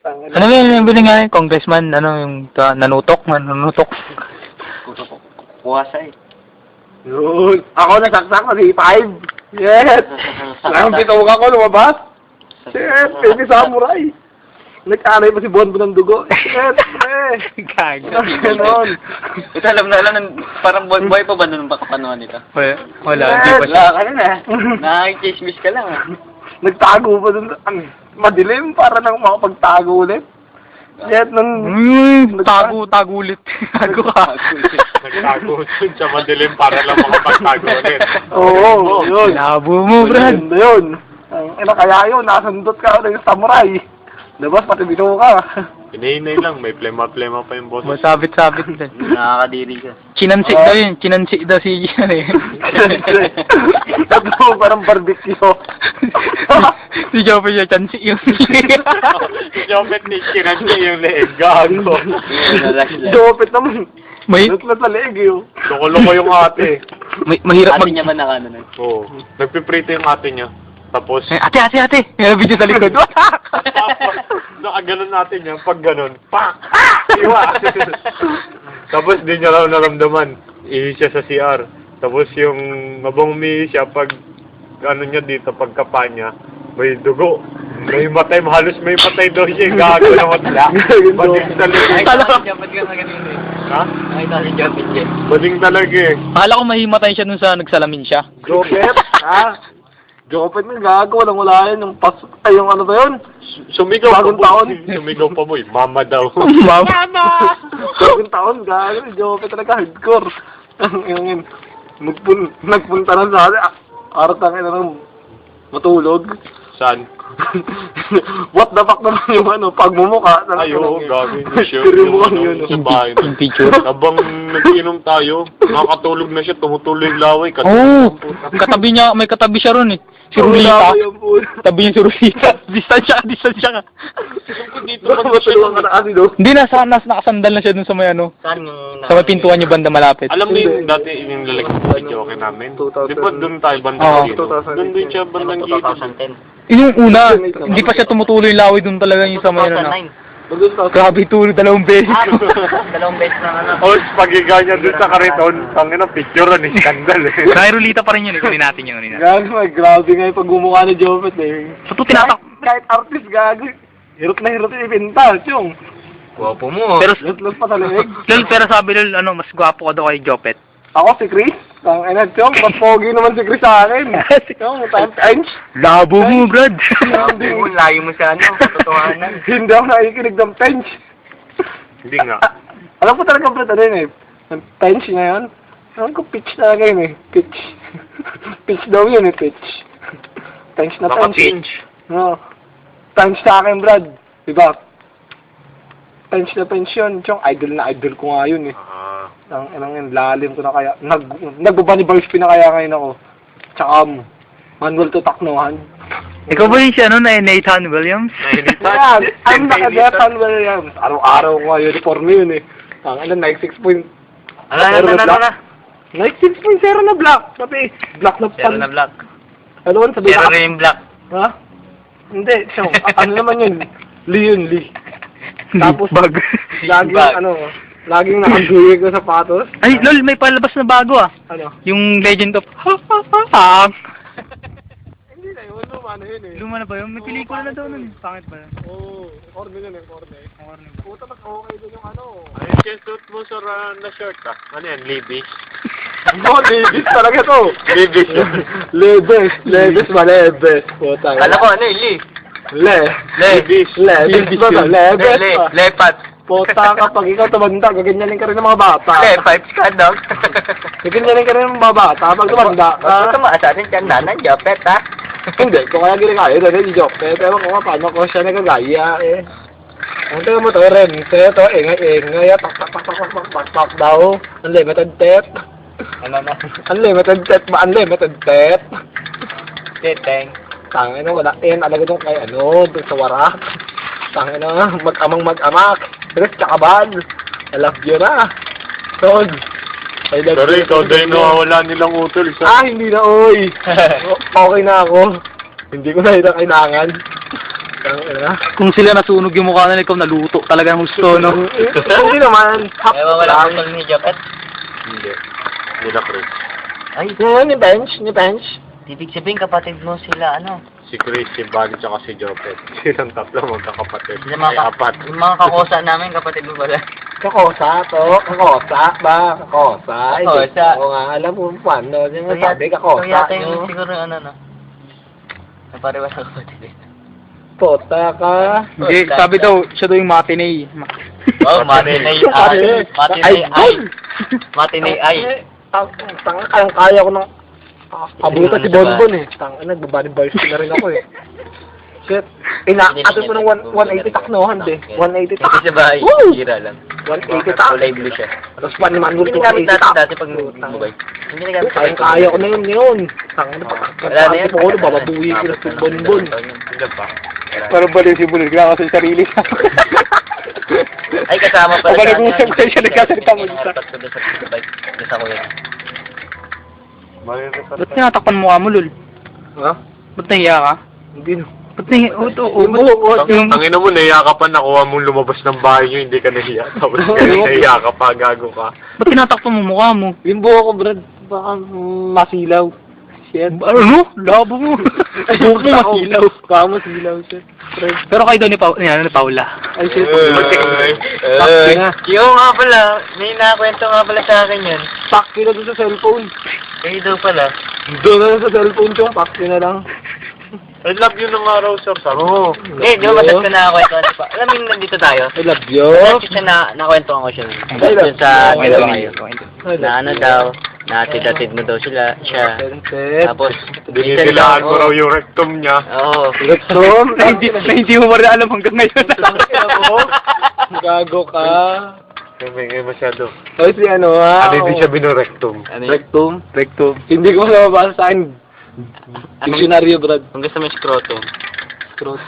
Ano yung bilhin nga congressman? Ano yung nanutok? Nanutok? Kuwasa eh. Yun. Ako nasaksak na si 5. Yes! Lang bituog ako, lumabas. Shit, baby samurai. Nagkanay pa si Bonbo ng dugo. Shit, Gago. Ganon. Ito alam na, parang boy pa ba nung pakapanuhan nito? Wala. Yes. Di pa siya. Wala ka na. Nakikismis ka lang ah. Nagtago pa dun. Madilim para lang makapagtago ulit. Shit, nun... Tago ulit. Tago ka. Nagtago sa madilim para lang makapagtago ulit. Oo, yun. Labo mo, Brad. Maganda yun. Kaya yun, nasundot ka ulit yung samurai. Labas, pati bito ka. Hinahinay lang, may plema-plema pa yung boss. Masabit-sabit din. Nakakadiri ka. Chinansik daw yun. Chinansik daw si Gian eh. Ito, parang barbecue. Si Jope siya, chansik yun. Jopet ni Kinansi yung leeg. Gago. Jopet naman. May, Nutlat sa leeg yun. Loko-loko yung ate. mahirap Ate niya man nakano na. Oo. Nagpiprito yung ate niya. Tapos, Ate! May video sa likod. nakaganon natin niya. Pag ganon, pak! Iwa! Tapos di niya raw naramdaman. Ihi siya sa CR. Tapos yung mabang umihi siya pag ano niya dito, pagkapa niya, may dugo. May matay, halos may matay daw siya. Gago na matla. Bading talaga. Ba't ka na ganun eh? Ha? Nakita si Jopit eh. Bading talaga eh. Akala ko mahimatay siya nung sa nagsalamin siya. Jopet, ha? Jopet mo, gago, walang yan. Yung pas... Ay, yung ano ba yun? Sumigaw Bagong pa taon. mo. Sumigaw pa mo eh. Mama daw. Mama! Bagong taon, gago. Jopet talaga, hardcore. Yung nagpunta na sa atin. Arat ang ina ng matulog. Saan? What the fuck naman yung ano, pagmumuka. Ay, oo, gagawin mo siya. Pirimukan yun. Sa bahay. Yung picture. Habang nag-inom tayo, nakakatulog na siya, tumutuloy yung laway. Oo! Katabi niya, may katabi siya ron eh. Si Rulita. Tabi niya si Rulita. Distansya ka. Dito Ba't matulungan ka na kasi do? Hindi, nakasandal na siya dun sa may ano. Saan yung... Sa may pintuan niyo banda malapit. Alam mo yung dati yung lalagyan sa video okay namin? 2000. Di ba doon tayo Oo. bandang gito? 2000. Doon din siya bandang gito. 2010. Yung una, hindi pa siya tumutuloy yung laway dun talaga yung sa may ano na. 2009. Grabe tulog, 2 beses. Dalawang beses na ano. O, pagiga niya doon sa kariton, ang ina, picture ni skandal eh. Kaya Rulita pa rin yun eh, kunin natin yun. Gago, grabe nga yung pagmumukha ni Jopet eh. So, ito tinatak. Kahit artist, gago. Hirot na hirot yung ibenta, chong. Gwapo mo. Pero, Lut pa sa leeg. pero sabi Lol, ano, mas gwapo ka daw kay Jopet. Ako si Chris. Ang ina, chong, mas pogi naman si Chris sa akin. Chong, times. Labo mo, Brad. Hindi mo, layo mo sa ano. Totohanan. Hindi ako nakikinig ng tench. Hindi nga. Alam ko talaga, Brad, ano yun eh. Ang tench na yun. Alam ko, pitch talaga yun eh. Pitch. Pitch daw yun eh, pitch. Tench na Baka tench. change. No. Tench sa akin, Brad. Diba? Tench na tench yun. Chong, idol ko nga yun eh. Ang yun, lalim ko na kaya. Nagbaba ni Barspi na kaya ngayon ako. Tsaka, manual to taknuhan. Ikaw ba yung siya, ano, na Nathan Williams? Yan, ang naka-Nathan Williams. Araw-araw ko nga uniform yun eh. Ang ano, Nike 6 point. Ano na? Nike 6.0 na black. Sabi, black na Zero na black. Ano yun? Sabi, Zero na yung black. ha? Hindi, siya. Ano naman yun? Lee. Tapos, Bag. laging, Bag. laging nakaguyig na sapatos. Ay, Lol, may palabas na bago ah. Ano? Yung Legend of Hank. Hindi na yun, ano yun eh. Luma na ba yun? May pelikula na daw nun. Pangit ba yun? Oo, corny yun eh, corny. Puta, mas okay dun yung ano. Ayun yung suit mo sa na shirt ah. Ano yan, Libis? No, Levis talaga to. Libis. Levis ba? Levis. Puta. Kala ko ano Lee. Libis. Levis ba? Levis ba? Lepat. Puta, kapag ikaw tumanda, gaganyanin ka rin ng mga bata. Pipes ka dog. Gaganyanin ka rin ng mga bata pag tumanda. Huwag tumaas atin dyan nanan, Jopet ha. Hindi, kung kaya ginagaya, dahil si Joke. Pero kung paano ko siya nagagaya eh. Ang tayo mo to, Ren. Ito, ingay. Tak daw. Unlimited tep. Ano na? Unlimited tep ba? Unlimited tep. Titeng. Tangin na, wala. Alaga dong kay ano, dun sa warak. Tangin na, mag-amak. Pero tsakaban. I love you na. Tol. I love Pero you. ikaw dahil nawawala nilang utol. Hindi na, oy. Okay na ako. Hindi ko na ito kailangan. Kung sila nasunog yung mukha nila, ikaw naluto talaga ng gusto, no? Hindi naman. Half Ay, wala lang. akong tol ni Japet. Hindi. Hindi na Chris. Ay, Ngayon, ni bench. ibig sabihin kapatid mo sila, ano? Si Chris, si Bali, tsaka si Jopet. Silang tatlo magkakapatid. Yung May mga, apat. yung mga kakosa namin, kapatid mo pala. Kakosa to. Kakosa ba? Kakosa. Kakosa. Oo nga, alam mo paano. Yung sabi, kakosa. yata yung nyo. siguro ano, no? Naparewa sa kapatid. Tota ka. Hindi, sabi daw, siya daw yung matinee. Oh, matinay Yung ay. pare. Matinay ay. Ay, Matinay ay. Tanga kaya ko ng abutan si Bonbon eh. Tanga, nagbabani bars na rin ako eh. Shit. Atin mo ng 180 taknohan eh. 180 tak. Kasi sa bahay, Woo! hira lang. 180 tak. Kulay blue siya. Tapos one man will Hindi ginagamit 280 natin tak. dati pag nag-mobile. Hindi ginagamit Kaya ko na yun ngayon. Tanga na pa. Wala na yan. Ako, bababuhi ko na si Bonbon. Hindi pa. Parang baliw si Bulil, kaya kasi sarili niya. Ay, kasama pala. Aba, nag-uusap kayo siya, nagkasalita mo isa. Isa ko yun. Ba't tinatakpan mo mo, Lul? Ha? Ba't nahiya ka? Hindi no. Ba't nahiya? Yung buhok, Tangina mo, nahiya ka pa, nakuha mong lumabas ng bahay nyo, hindi ka nahiya. Tapos nahiya ka pa, gago ka. Ba't tinatakpan mo mukha mo? yung buhok ko, Brad, baka masilaw. Shit. Ano? Labo mo. Buhok mo masilaw. Baka masilaw, shit. Brad. Pero kayo daw ni Paula. Ay, shit. Ay, yung nga pala, may nakakwento nga pala sa akin yun. Pakti na doon sa cellphone. Kayo daw pala. Doon na lang sa cellphone ko, pakti na lang. I love you ng araw, sir. Oo. Eh, di ba matas ko nakakwentuhan pa? Alam mo yung nandito tayo? I love you. Kasi siya nakakwentuhan ko siya. Ay, Yun sa ay, dalawa ay, kayo. Na ano daw, natid-atid mo daw siya. Shit. Tapos, Dinitilaan mo raw yung rectum niya. Oo. Rectum? Na hindi mo pa rin alam hanggang ngayon. Gago ka. May masyado. O si ano ha? Ano ibig sabihin ng rectum? Ano yun? Rectum? Rectum. Hindi ko mababasa sa akin. Dictionary, Brad. Kung gusto mo yung scrotum. Scrotum.